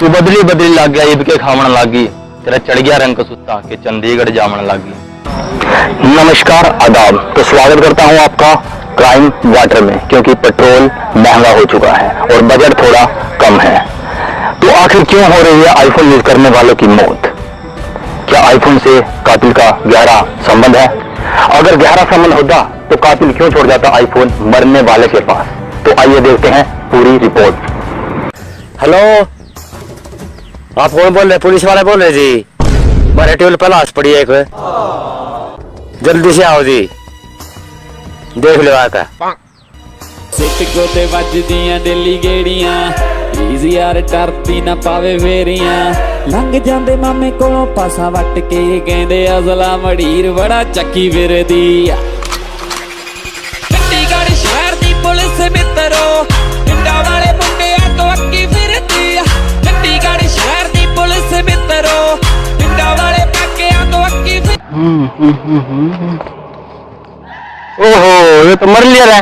तू बदली बदली लग गया ईद के खावन लागी, तेरा चढ़ गया रंग सुत्ता के चंडीगढ़ जामन लागी। नमस्कार आदाब, तो स्वागत करता हूं आपका क्राइम वाटर में, क्योंकि पेट्रोल महंगा हो चुका है और बजट थोड़ा कम है। तो आखिर क्यों हो रही है आईफोन यूज करने वालों की मौत? क्या आईफोन से कातिल का गहरा संबंध है? अगर गहरा संबंध होता तो कातिल क्यों छोड़ जाता आईफोन मरने वाले के पास? तो आइए देखते हैं पूरी रिपोर्ट। हेलो, आप कौन बोल रहे? पुलिस वाले बोल रहे जी। मेरे टेबल पर लाश पड़ी है, जल्दी से आओ जी, देख लो आका। सिट गोते वजदियां दिल्ली गेड़ियां, ईजी यार डरती ना पावे वेरियां। लंघ जांदे मामे कोलों पासा वट के, कहंदे अजला मड़ीर बड़ा चक्की फिरदी आ। चंडीगढ़ शहर दी पुलिस मित्रो, पिंडा वाले मुंडियां तो अक्की फिरदी आ। चंडीगढ़ शहर दी पुलिस मित्रो, पिंडा वाले पाकियां तो अक्की ओहो, ये तो मर लिया है।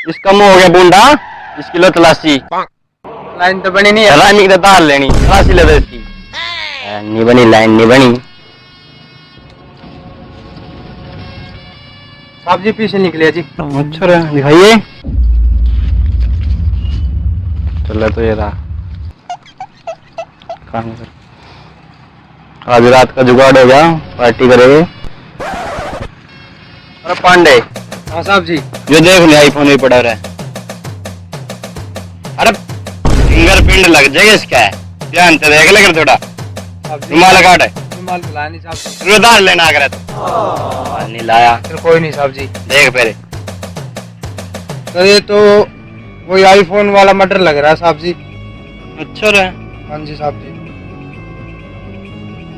इसका मुंह हो गया बूंदा, इसकी लो तलाशी। लाइन तो बनी नहीं है, लाइन की तार लेनी, तलाशी ले दे इसकी। नहीं बनी लाइन, नहीं बनी। साहब जी पीछे निकले जी। अच्छा रहा, दिखाइए। चलो तो ये रहा। आज रात का जुगाड़ हो गया, पार्टी करेंगे। अरे पांडे। हाँ साहब जी। जो देख ले आईफोन भी पड़ा रहा है। अरे फिंगरप्रिंट लग जाएगा इसका है, ध्यान से देख लेकर थोड़ा। रुमाल काट है, रुमाल बुलाया नहीं साहब जी। रुमाल लेना अगर नहीं लाया तो कोई नहीं साहब जी। देख पहले तो ये तो वही आईफोन वाला मर्डर लग रहा है साहब जी। अच्छा रहा। हाँ जी साहब जी।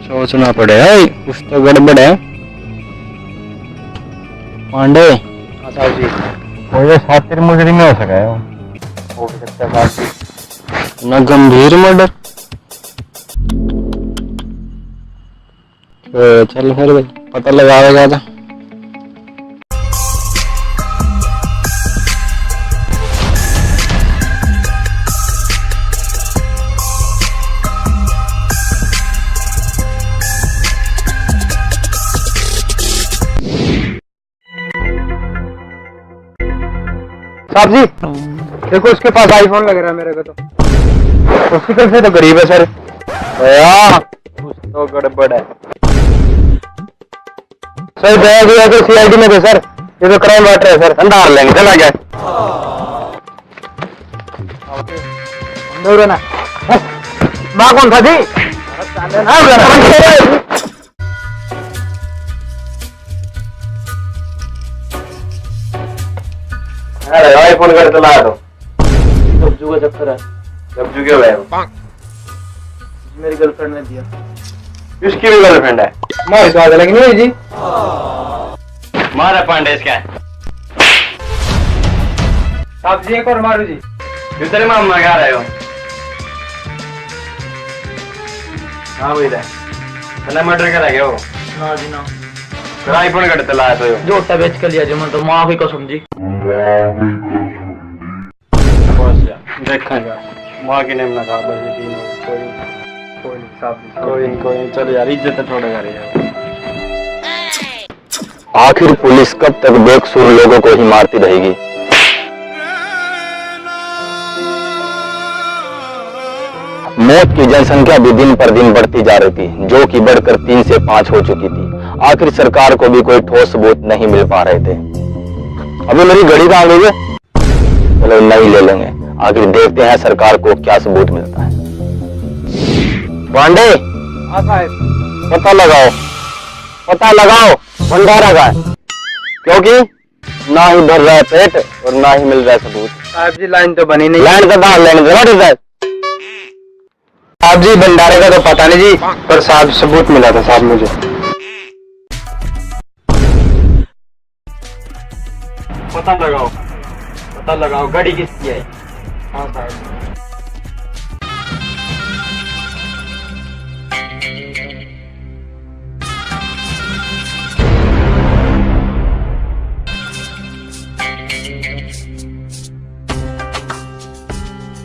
सोचना पड़ेगा, कुछ तो गड़बड़ है। पांडे। हाँ साहब जी। कोई शातिर मुजरिम नहीं हो सका है हो भी सकता है साहब जी। ना गंभीर मर्डर। चल फिर भाई पता लगाएगा था। साहब जी देखो, उसके पास आईफोन लग रहा है मेरे को तो। उसकी तरफ से तो गरीब है सर। कुछ तो गड़बड़ है सर। गया गया तो सीआईडी में थे सर, ये तो क्राइम वाटर है सर। अंधार लेंगे, चला गया। ना माँ कौन था जी? आईफोन कर चला दो। सब्जू का चक्कर है। जब जुगे हुए मेरी गर्लफ्रेंड ने दिया। इसकी भी गर्लफ्रेंड है। हमारी स्वाद अलग नहीं हुई जी। मारा पांडे इसका। साहब जी एक और मारू जी। तेरे मामा क्या रहे हो? हाँ वही है, मर्डर करा गया हो ना जी ना। फिर आईफोन कट चला तो जोटा बेच कर लिया जी, मैं तो माँ की कसम जी। देखेगा माँ की नेम ना कहा कोई नहीं साहब जी। कोई नहीं चल यार, इज्जत थोड़ा कर यार। आखिर पुलिस कब तक बेकसूर लोगों को ही मारती रहेगी? मौत की जनसंख्या भी दिन पर दिन बढ़ती जा रही थी, जो कि बढ़कर 3 से 5 हो चुकी थी। आखिर सरकार को भी कोई ठोस सबूत नहीं मिल पा रहे थे। अभी मेरी घड़ी कहाँ गई है? चलो नहीं ले लेंगे, आखिर देखते हैं सरकार को क्या सबूत मिलता है। पांडे। हाँ साहब। पता लगाओ भंडारा का है, क्योंकि ना ही भर रहा है पेट और ना ही मिल रहा है सबूत। साहब जी लाइन तो बनी नहीं। लाइन का दान लेने साहब जी भंडारे का तो पता नहीं जी, पर साहब सबूत मिला था साहब मुझे। पता लगाओ गाड़ी किसकी है? हाँ साहब।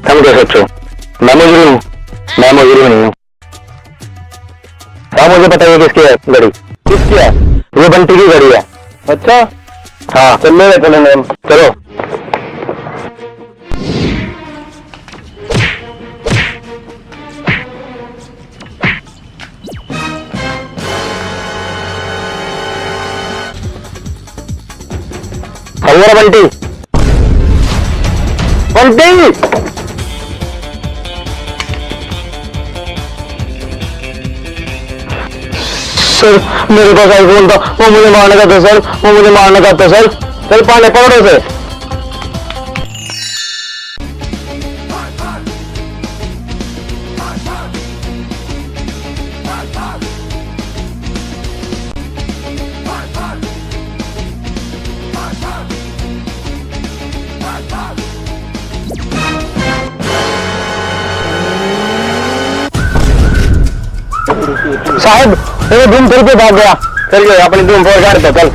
समझो सोचो, मैं मुजरिम हूँ, मैं मजदूर नहीं हूँ। हाँ मुझे पता है किसकी है गाड़ी। किसकी है? ये बंटी की गाड़ी है। अच्छा हाँ चलने चलेंगे हम। चलो हमारा बंटी बंटी सर मेरे पास आईफोन था, वो मुझे मारने का था सर, वो मुझे मारने का था सर। चल पाले पकड़ो से। साहब ये धूम फिर पे भाग गया। चल गए अपनी धूम फोड़ गाड़ दो चल।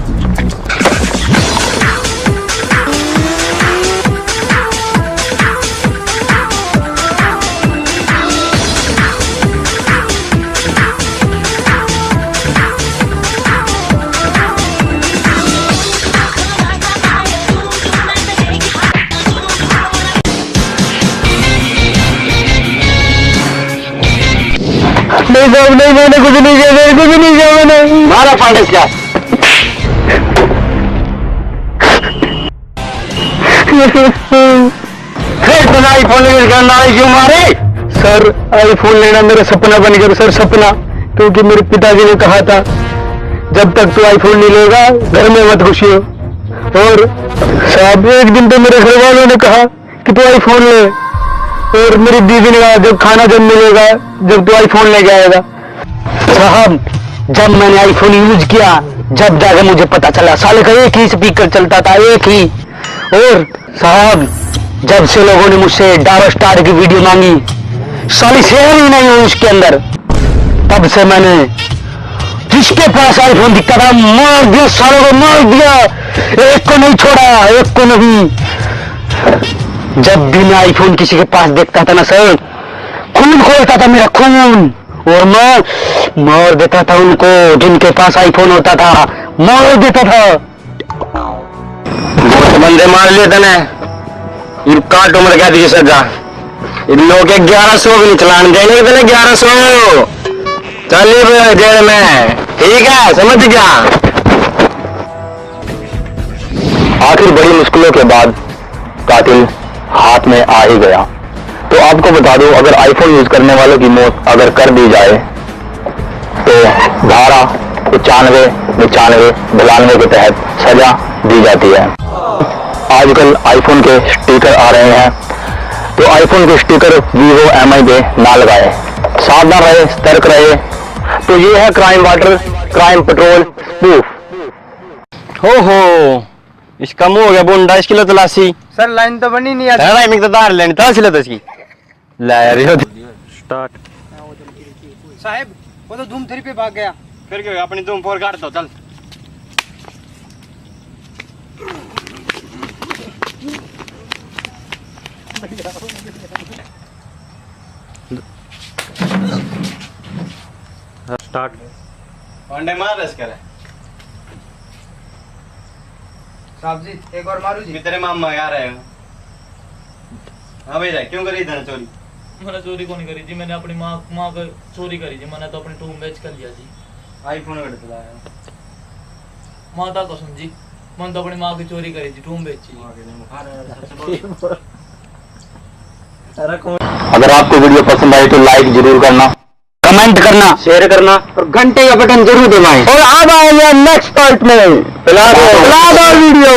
नहीं साहब नहीं, मैंने कुछ नहीं किया, मैंने कुछ नहीं किया, मैंने मारा पांडे क्या। आईफोन क्यों मारे? सर आईफोन लेना मेरा सपना बन गया सर, सपना। क्योंकि मेरे पिताजी ने कहा था जब तक तू आईफोन नहीं लेगा घर में मत घुसियो। और साहब एक दिन तो मेरे घर वालों ने कहा कि तू आईफोन ले, और मेरी दीदी ने कहा जब मिलेगा जब तू आईफोन लेके आएगा। साहब जब मैंने आईफोन यूज किया जब जाकर मुझे पता चला साले का एक ही स्पीकर चलता था, एक ही। और साहब जब से लोगों ने मुझसे डारो स्टार की वीडियो मांगी, साली शेयर ही नहीं हुई उसके अंदर, तब से मैंने जिसके पास आईफोन दिखता था मार दिया, सालों को मार दिया, एक को नहीं छोड़ा, एक को नहीं। जब भी मैं आईफोन किसी के पास देखता था ना सर, खून खोलता था मेरा खून, और मैं मार देता था उनको जिनके पास आईफोन होता था, मार देता था। बहुत बंदे मार लिए थे ना, इन काट उम्र क्या दी सजा। इन लोग 1100 भी नहीं चलान देंगे, 1100 चलिए जेल में, ठीक है समझ गया। आखिर बड़ी मुश्किलों के बाद कातिल हाथ में आ ही गया। तो आपको बता दूं, अगर आईफोन यूज करने वालों की मौत अगर कर दी जाए तो धारा 95, 95, 92 के तहत सजा दी जाती है। आजकल आईफोन के स्टिकर आ रहे हैं, तो आईफोन के स्टिकर वीवो एमआई पे ना लगाए, सावधान रहे, सतर्क रहे। तो ये है crime water, crime petrol proof. हो इसका मुंह हो गया बोंडा, इसकी लो तलाशी। सर लाइन तो बनी नहीं आज। में तो दार लेनी तलाशी लो तो इसकी ला यार। स्टार्ट साहब वो तो धूम 3 पे भाग गया। फिर क्या अपनी धूम 4 काट दो चल। स्टार्ट वनडे मार रस करे साहब जी एक और मारू जी। तेरे मामा आ रहे हो। हाँ भैया क्यों करी इधर चोरी? मैंने चोरी को नहीं करी जी, मैंने अपनी माँ को चोरी करी जी। मैंने तो अपनी टूम बेच कर लिया जी। आईफोन कट चलाया माता कसम जी, मैंने तो अपनी माँ की चोरी करी जी, टूम बेची। अगर आपको वीडियो पसंद आई तो लाइक जरूर करना, कमेंट करना, शेयर करना और घंटे का बटन जरूर दबाएं। और अब आएंगे नेक्स्ट पार्ट में, फिलहाल वीडियो।